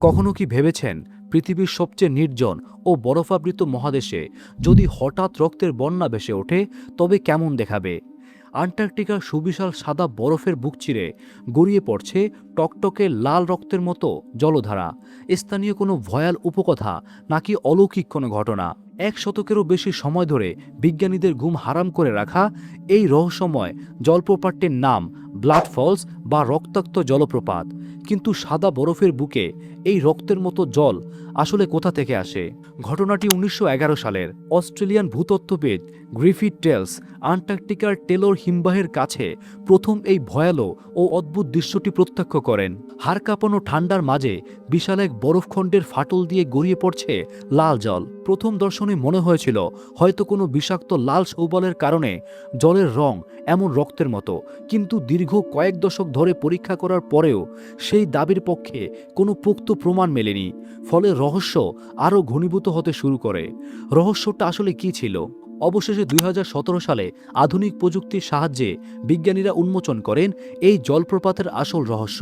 কখনো কি ভেবেছেন পৃথিবীর সবচেয়ে নির্জন ও বরফাবৃত মহাদেশে যদি হঠাৎ রক্তের বন্যা ভেসে ওঠে তবে কেমন দেখাবে? আন্টার্কটিকার সুবিশাল সাদা বরফের বুক চিরে গড়িয়ে পড়ছে টকটকে লাল রক্তের মতো জলধারা। স্থানীয় কোনো ভয়াল উপকথা নাকি অলৌকিক কোনো ঘটনা? 1 শতকেরও বেশি সময় ধরে বিজ্ঞানীদের ঘুম হারাম করে রাখা এই রহস্যময় জলপ্রপাতটির নাম ব্লাড ফলস বা রক্তাক্ত জলপ্রপাত। কিন্তু সাদা বরফের বুকে এই রক্তের মতো জল আসলে কোথা থেকে আসে? ঘটনাটি 1911 সালের। অস্ট্রেলিয়ান ভূতত্ত্ববিদ গ্রিফিথ টেলস আন্টার্কটিকার টেলর হিমবাহের কাছে প্রথম এই ভয়ালো ও অদ্ভুত দৃশ্যটি প্রত্যক্ষ করেন। হাড় কাঁপানো ঠান্ডার মাঝে বিশাল এক বরফখণ্ডের ফাটল দিয়ে গড়িয়ে পড়ছে লাল জল। প্রথম দর্শনে মনে হয়েছিল হয়তো কোনো বিষাক্ত লাল শৈবালের কারণে জলের রং এমন রক্তের মতো, কিন্তু দীর্ঘ কয়েক দশক ধরে পরীক্ষা করার পরেও সেই দাবির পক্ষে কোনো পোক্ত প্রমাণ মেলেনি। ফলে রহস্য আরও ঘনীভূত হতে শুরু করে। রহস্যটা আসলে কী ছিল? অবশেষে 2017 সালে আধুনিক প্রযুক্তির সাহায্যে বিজ্ঞানীরা উন্মোচন করেন এই জলপ্রপাতের আসল রহস্য।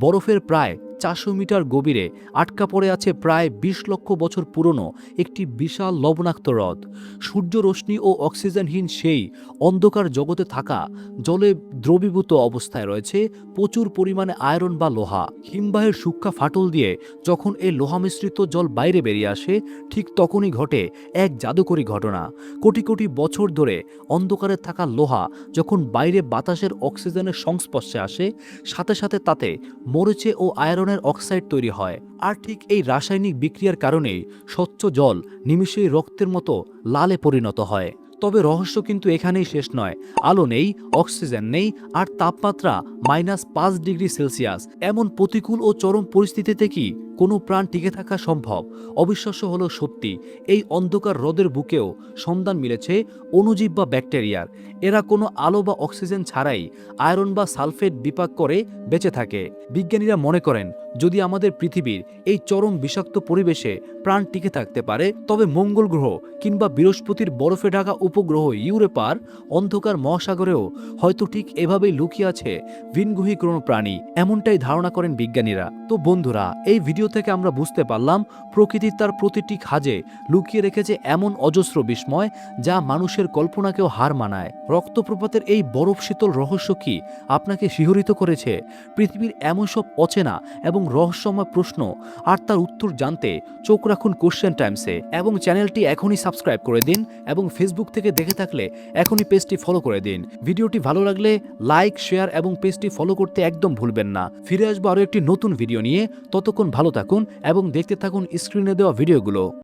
বরফের প্রায় 400 মিটার গভীরে আটকা পড়ে আছে প্রায় 20 লক্ষ বছর পুরনো একটি বিশাল লবণাক্ত হ্রদ। সূর্য রশ্মি ও অক্সিজেনহীন সেই অন্ধকার জগতে থাকা জলে দ্রবীভূত অবস্থায় রয়েছে প্রচুর পরিমাণে আয়রন বা লোহা। হিমবাহের সূক্ষ্ম ফাটল দিয়ে যখন এই লোহা মিশ্রিত জল বাইরে বেরিয়ে আসে, ঠিক তখনই ঘটে এক জাদুকরী ঘটনা। কোটি কোটি বছর ধরে অন্ধকারে থাকা লোহা যখন বাইরে বাতাসের অক্সিজেনের সংস্পর্শে আসে, সাথে সাথে তাতে মরিচে ও আয়রনের অক্সাইড তৈরি হয়। আর ঠিক এই রাসায়নিক বিক্রিয়ার কারণেই স্বচ্ছ জল নিমিষেই রক্তের মতো লালে পরিণত হয়। তবে রহস্য কিন্তু এখানেই শেষ নয়। আলো নেই, অক্সিজেন নেই, আর তাপমাত্রা -5 ডিগ্রি সেলসিয়াস। এমন প্রতিকূল ও চরম পরিস্থিতিতে কি কোনো প্রাণ টিকে থাকা সম্ভব? অবিশ্বাস্য হলেও সত্যি, এই অন্ধকার হ্রদের বুকেও সন্ধান মিলেছে অণুজীব বা ব্যাকটেরিয়ার। এরা কোনো আলো বা অক্সিজেন ছাড়াই আয়রন বা সালফেট বিপাক করে বেঁচে থাকে। বিজ্ঞানীরা মনে করেন যদি আমাদের পৃথিবীর এই চরম বিষাক্ত পরিবেশে প্রাণ টিকে থাকতে পারে, তবে মঙ্গল গ্রহ কিংবা বৃহস্পতির বরফে ঢাকা উপগ্রহ ইউরেপার অন্ধকার মহাসাগরেও হয়তো ঠিক এভাবেই লুকিয়ে আছে ভিনগ্রহী কোনো প্রাণী। এমনটাই ধারণা করেন বিজ্ঞানীরা। তো বন্ধুরা, এই ভিডিও থেকে আমরা বুঝতে পারলাম প্রকৃতি তার প্রতিটি খাজে লুকিয়ে রেখেছে এমন অজস্র বিস্ময় যা মানুষের কল্পনাকেও হার মানায়। রক্তপ্রপাতের এই বরফ শীতল রহস্য কি আপনাকে শিহরিত করেছে? পৃথিবীর এমন সব অচেনা এবং রহস্যময় প্রশ্ন আর তার উত্তর জানতে চোখ রাখুন কোশ্চেন টাইমসে, এবং চ্যানেলটি এখনই সাবস্ক্রাইব করে দিন, এবং ফেসবুক থেকে দেখে থাকলে এখনই পেজটি ফলো করে দিন। ভিডিওটি ভালো লাগলে লাইক, শেয়ার এবং পেজটি ফলো করতে একদম ভুলবেন না। ফিরে আসবো আরও একটি নতুন ভিডিও নিয়ে। ততক্ষণ ভালো থাকুন এবং দেখতে থাকুন স্ক্রিনে দেওয়া ভিডিওগুলো।